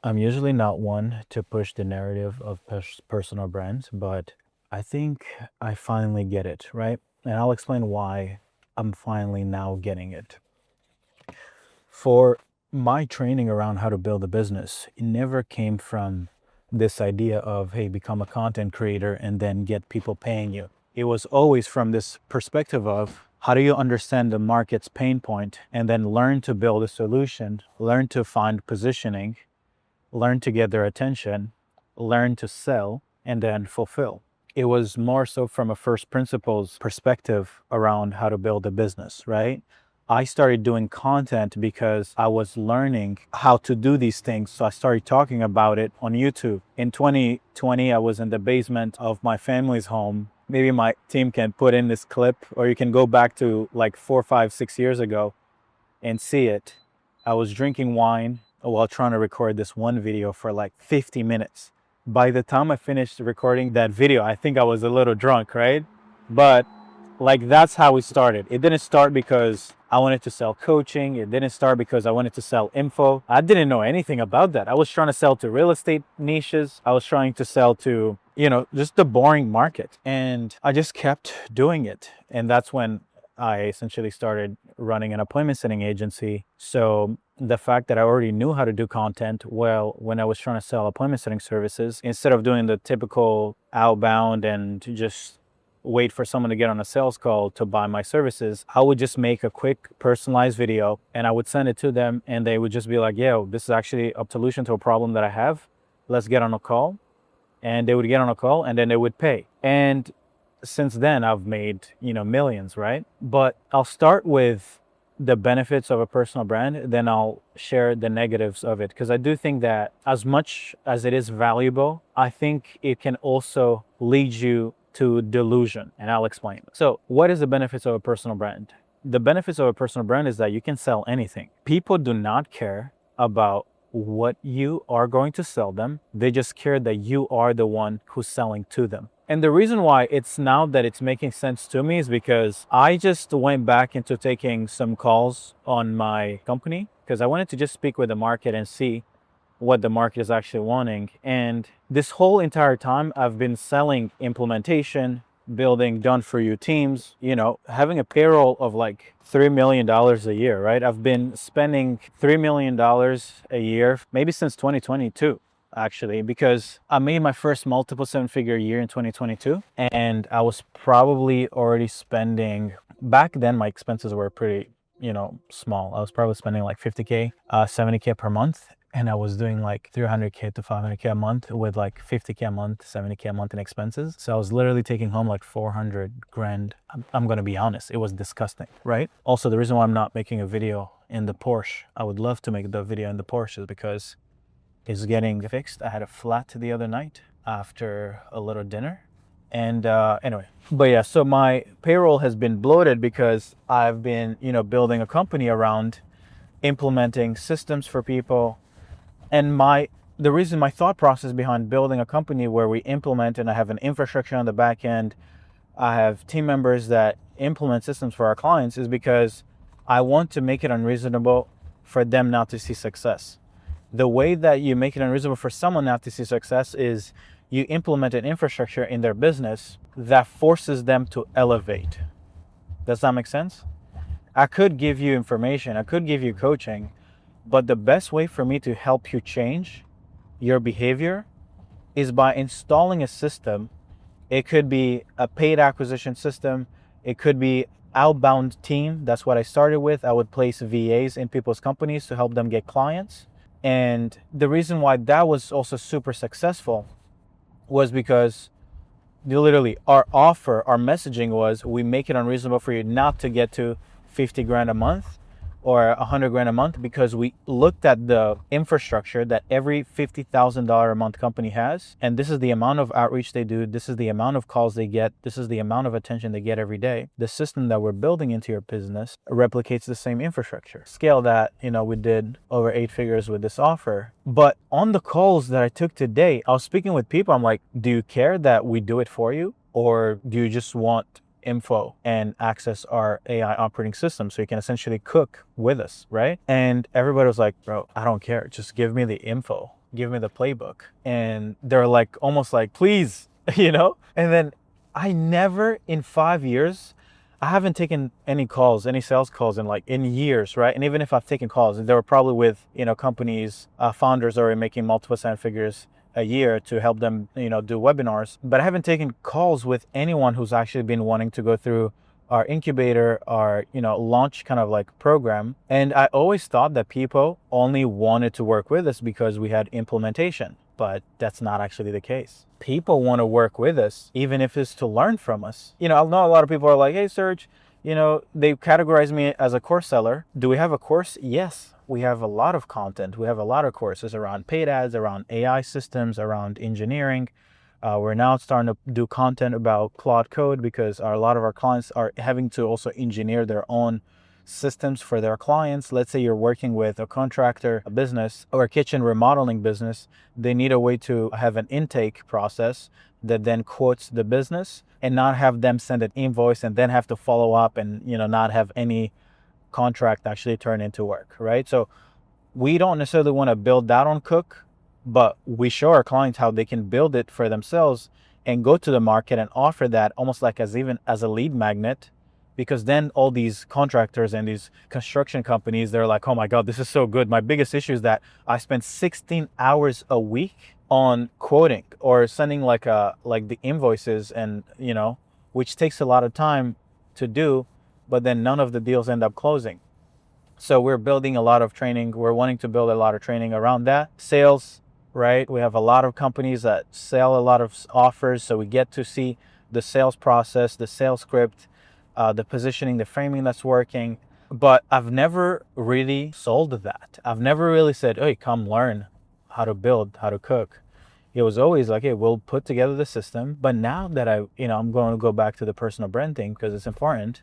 I'm usually not one to push the narrative of personal brands, but I think I finally get it, right? And I'll explain why I'm finally now getting it. For my training around how to build a business, it never came from this idea of, hey, become a content creator and then get people paying you. It was always from this perspective of, how do you understand the market's pain point and then learn to build a solution, learn to find positioning, learn to get their attention, learn to sell, and then fulfill. It was more so from a first principles perspective around how to build a business, right? I started doing content because I was learning how to do these things. So I started talking about it on YouTube. In 2020, I was in the basement of my family's home. Maybe my team can put in this clip, or you can go back to like 4, 5, 6 years ago and see it. I was drinking wine while trying to record this one video for like 50 minutes. By the time I finished recording that video, I think I was a little drunk, right? But like, that's how it started. It didn't start because I wanted to sell coaching. It didn't start because I wanted to sell info. I didn't know anything about that. I was trying to sell to real estate niches. I was trying to sell to, just the boring market. And I just kept doing it. And that's when I essentially started running an appointment setting agency. So the fact that I already knew how to do content well, when I was trying to sell appointment setting services, instead of doing the typical outbound and just wait for someone to get on a sales call to buy my services, I would just make a quick personalized video and I would send it to them, and they would just be like, yo, this is actually a solution to a problem that I have. Let's get on a call. And they would get on a call and then they would pay. And since then I've made, millions, right? But I'll start with the benefits of a personal brand, then I'll share the negatives of it. Because I do think that as much as it is valuable, I think it can also lead you to delusion. And I'll explain. So what is the benefits of a personal brand? The benefits of a personal brand is that you can sell anything. People do not care about what you are going to sell them. They just care that you are the one who's selling to them. And the reason why it's now that it's making sense to me is because I just went back into taking some calls on my company because I wanted to just speak with the market and see what the market is actually wanting. And this whole entire time I've been selling implementation, building done for you teams, having a payroll of like $3 million a year, right? I've been spending $3 million a year, maybe since 2022, actually, because I made my first multiple seven-figure year in 2022. And I was probably already spending, back then my expenses were pretty, small. I was probably spending like 50K, 70K per month. And I was doing like 300K to 500K a month with like 50K a month, 70K a month in expenses. So I was literally taking home like 400 grand. I'm going to be honest. It was disgusting, right? Also, the reason why I'm not making a video in the Porsche, I would love to make the video in the Porsche, is because it's getting fixed. I had a flat the other night after a little dinner. And anyway, but yeah, so my payroll has been bloated because I've been, building a company around implementing systems for people. And the reason, my thought process behind building a company where we implement, and I have an infrastructure on the back end, I have team members that implement systems for our clients, is because I want to make it unreasonable for them not to see success. The way that you make it unreasonable for someone not to see success is you implement an infrastructure in their business that forces them to elevate. Does that make sense? I could give you information, I could give you coaching, but the best way for me to help you change your behavior is by installing a system. It could be a paid acquisition system. It could be outbound team. That's what I started with. I would place VAs in people's companies to help them get clients. And the reason why that was also super successful was because literally our offer, our messaging was, we make it unreasonable for you not to get to 50 grand a month or 100 grand a month, because we looked at the infrastructure that every $50,000 a month company has, and this is the amount of outreach they do, this is the amount of calls they get, this is the amount of attention they get every day. The system that we're building into your business replicates the same infrastructure. Scale that, we did over 8 figures with this offer. But on the calls that I took today, I was speaking with people. I'm like, do you care that we do it for you, or do you just want info and access our AI operating system so you can essentially cook with us, right? And everybody was like, bro, I don't care. Just give me the info. give me the playbook. And they're like, almost like, please, you know? And then I never in 5 years, I haven't taken any calls, any sales calls in years, right? And even if I've taken calls, they were probably with, companies, founders already making multiple seven figures a year to help them, do webinars. But I haven't taken calls with anyone who's actually been wanting to go through our incubator, our, launch kind of like program. And I always thought that people only wanted to work with us because we had implementation, but that's not actually the case. People want to work with us, even if it's to learn from us. I know a lot of people are like, hey, Serge, they categorize me as a course seller. Do we have a course? Yes, we have a lot of content. We have a lot of courses around paid ads, around AI systems, around engineering. We're now starting to do content about Claude Code because a lot of our clients are having to also engineer their own systems for their clients. Let's say you're working with a contractor, a business, or a kitchen remodeling business. They need a way to have an intake process that then quotes the business and not have them send an invoice and then have to follow up and, not have any contract actually turn into work, right? So we don't necessarily want to build that on Cook, but we show our clients how they can build it for themselves and go to the market and offer that almost like as a lead magnet, because then all these contractors and these construction companies, they're like, oh my God, this is so good. My biggest issue is that I spend 16 hours a week on quoting or sending like the invoices and, which takes a lot of time to do, but then none of the deals end up closing. So we're building a lot of training. We're wanting to build a lot of training around that. Sales, right? We have a lot of companies that sell a lot of offers. So we get to see the sales process, the sales script, the positioning, the framing that's working. But I've never really sold that. I've never really said, hey, come learn how to build, how to cook. It was always like, hey, we'll put together the system. But now that I'm going to go back to the personal brand thing because it's important.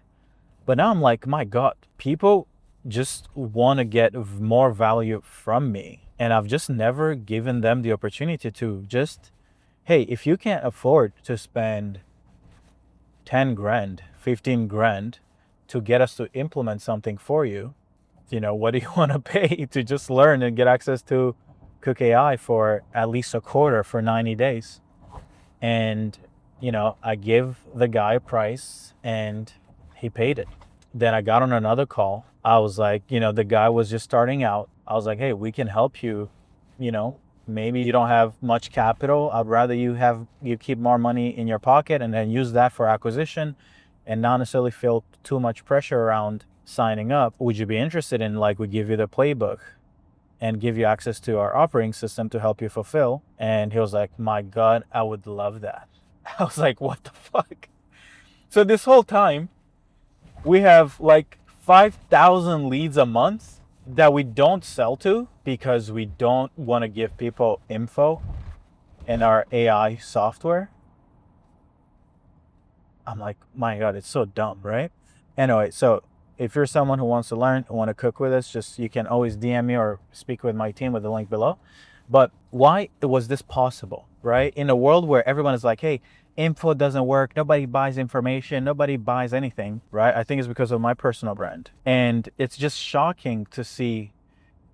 But now I'm like, my God, people just want to get more value from me. And I've just never given them the opportunity to just, hey, if you can't afford to spend 10 grand, 15 grand to get us to implement something for you, what do you want to pay to just learn and get access to Cook AI for at least a quarter for 90 days? And, I give the guy a price and he paid it. Then I got on another call. I was like, the guy was just starting out. I was like, hey, we can help you. Maybe you don't have much capital. I'd rather you keep more money in your pocket and then use that for acquisition and not necessarily feel too much pressure around signing up. Would you be interested in we give you the playbook and give you access to our operating system to help you fulfill? And he was like, my God, I would love that. I was like, what the fuck? So this whole time, we have 5,000 leads a month that we don't sell to because we don't want to give people info in our AI software. I'm like, my God, it's so dumb, right? Anyway, so if you're someone who wants to learn, who want to cook with us, you can always DM me or speak with my team with the link below. But why was this possible, right? In a world where everyone is like, hey, info doesn't work, nobody buys information, nobody buys anything, right? I think it's because of my personal brand. And it's just shocking to see,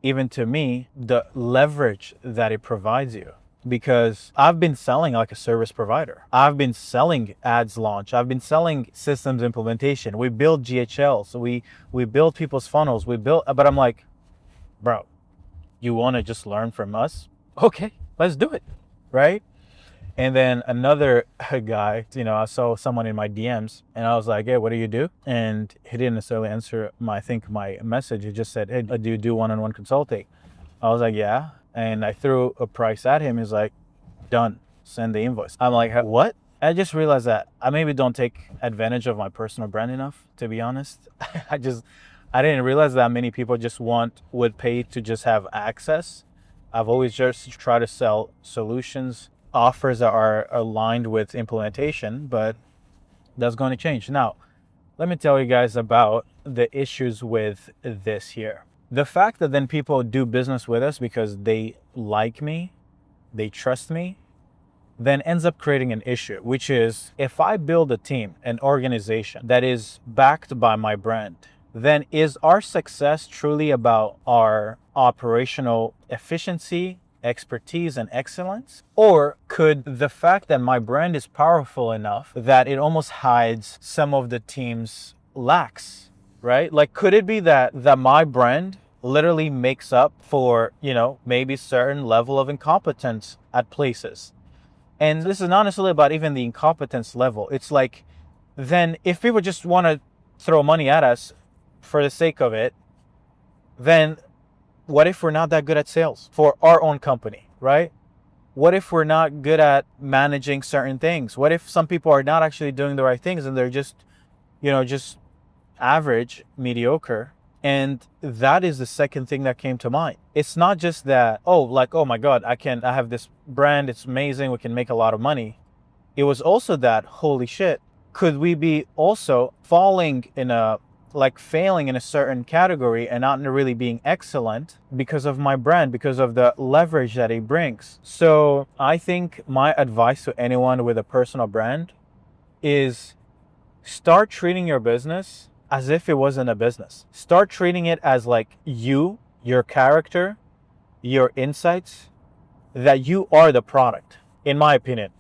even to me, the leverage that it provides you. Because I've been selling like a service provider. I've been selling ads launch. I've been selling systems implementation. We build GHLs. We build people's funnels. But I'm like, bro, you want to just learn from us? Okay, let's do it, right? And then another guy, I saw someone in my DMs and I was like, hey, what do you do? And he didn't necessarily answer my message. He just said, hey, do you do one-on-one consulting? I was like, yeah. And I threw a price at him. He's like, done, send the invoice. I'm like, what? I just realized that I maybe don't take advantage of my personal brand enough, to be honest. I didn't realize that many people would pay to just have access. I've always just tried to sell solutions, offers that are aligned with implementation, but that's going to change. Now, let me tell you guys about the issues with this here. The fact that then people do business with us because they like me, they trust me, then ends up creating an issue, which is if I build a team, an organization that is backed by my brand, then is our success truly about our operational efficiency expertise and excellence? Or could the fact that my brand is powerful enough that it almost hides some of the team's lacks, right? Like, could it be that my brand literally makes up for, maybe certain level of incompetence at places? And this is not necessarily about even the incompetence level. It's like, then if people just want to throw money at us for the sake of it, then what if we're not that good at sales for our own company, right? What if we're not good at managing certain things? What if some people are not actually doing the right things and they're just, just average, mediocre? And that is the second thing that came to mind. It's not just that, oh my God, I have this brand, it's amazing, we can make a lot of money. It was also that, holy shit, could we be also failing in a certain category and not really being excellent because of my brand, because of the leverage that it brings? So I think my advice to anyone with a personal brand is start treating your business as if it wasn't a business. Start treating it as like your character, your insights, that you are the product, in my opinion.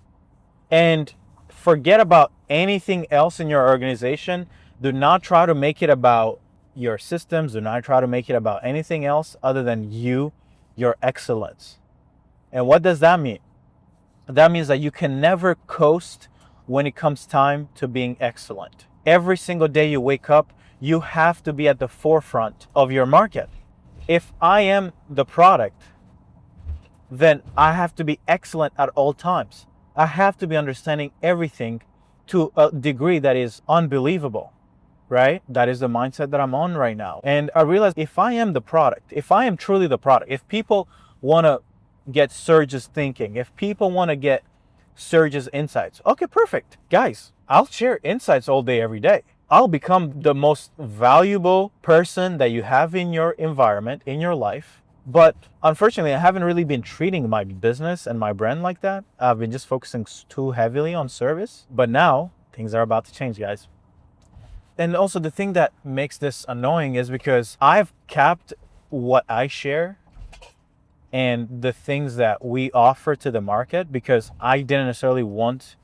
And forget about anything else in your organization. Do not try to make it about your systems. Do not try to make it about anything else other than your excellence. And what does that mean? That means that you can never coast when it comes time to being excellent. Every single day you wake up, you have to be at the forefront of your market. If I am the product, then I have to be excellent at all times. I have to be understanding everything to a degree that is unbelievable, right? That is the mindset that I'm on right now. And I realize if I am the product, if I am truly the product, if people want to get Serge's thinking, if people want to get Serge's insights, okay, perfect. Guys, I'll share insights all day, every day. I'll become the most valuable person that you have in your environment, in your life. But unfortunately, I haven't really been treating my business and my brand like that. I've been just focusing too heavily on service. But now things are about to change, guys. And also the thing that makes this annoying is because I've capped what I share and the things that we offer to the market because I didn't necessarily want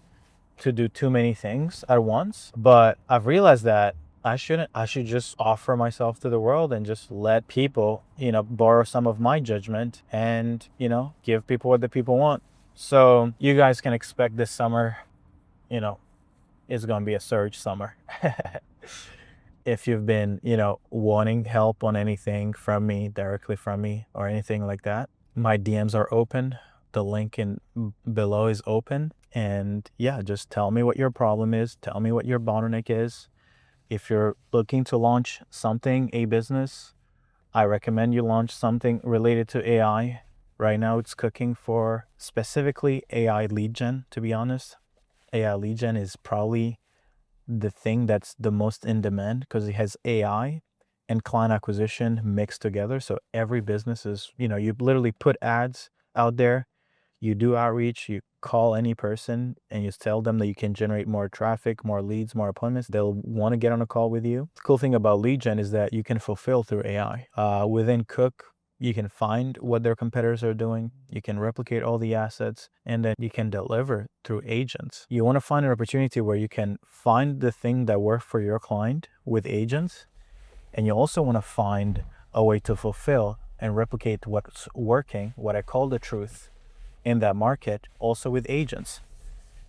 to do too many things at once. But I've realized that I should just offer myself to the world and just let people, borrow some of my judgment and, give people what the people want. So you guys can expect this summer, it's going to be a Serge summer. If you've been, wanting help on anything from me, directly from me or anything like that, my DMs are open. The link below is open. And yeah, just tell me what your problem is. Tell me what your bottleneck is. If you're looking to launch something, a business, I recommend you launch something related to AI. Right now it's cooking for specifically AI lead gen, to be honest. AI lead gen is probably the thing that's the most in demand because it has AI and client acquisition mixed together. So every business is, you literally put ads out there, you do outreach, you call any person and you tell them that you can generate more traffic, more leads, more appointments. They'll want to get on a call with you. The cool thing about lead gen is that you can fulfill through AI. Within Cook, you can find what their competitors are doing. You can replicate all the assets and then you can deliver through agents. You want to find an opportunity where you can find the thing that works for your client with agents. And you also want to find a way to fulfill and replicate what's working, what I call the truth, in that market, also with agents,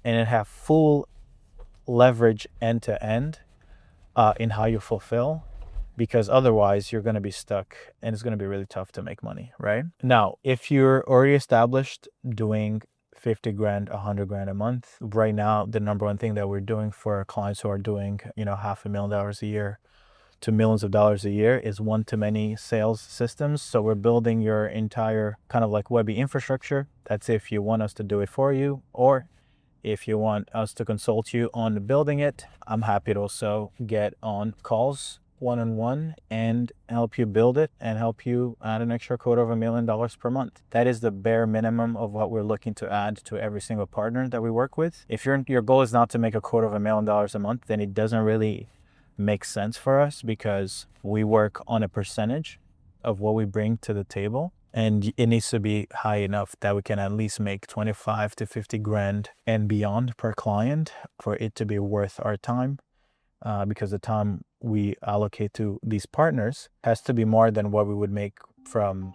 and it have full leverage end to end in how you fulfill, because otherwise you're going to be stuck and it's going to be really tough to make money, right? Now, if you're already established doing 50 grand, 100 grand a month, right now, the number one thing that we're doing for our clients who are doing, $500,000 a year to millions of dollars a year is one-to-many sales systems. So we're building your entire kind of like Webby infrastructure. That's if you want us to do it for you, or if you want us to consult you on building it. I'm happy to also get on calls one-on-one and help you build it and help you add an extra $250,000 per month. That is the bare minimum of what we're looking to add to every single partner that we work with. If your goal is not to make a $250,000 a month, then it doesn't really makes sense for us because we work on a percentage of what we bring to the table. And it needs to be high enough that we can at least make 25 to 50 grand and beyond per client for it to be worth our time. Because the time we allocate to these partners has to be more than what we would make from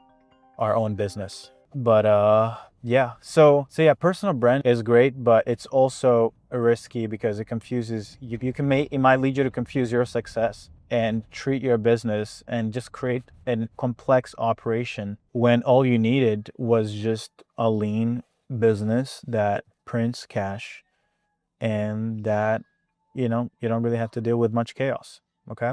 our own business. But yeah, so yeah, personal brand is great, but it's also risky because it confuses you. It might lead you to confuse your success and treat your business and just create a complex operation when all you needed was just a lean business that prints cash and that you don't really have to deal with much chaos. Okay,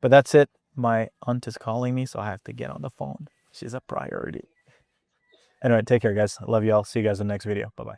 but that's it. My aunt is calling me, so I have to get on the phone. She's a priority. Anyway, take care, guys. I love you all. See you guys in the next video. Bye bye.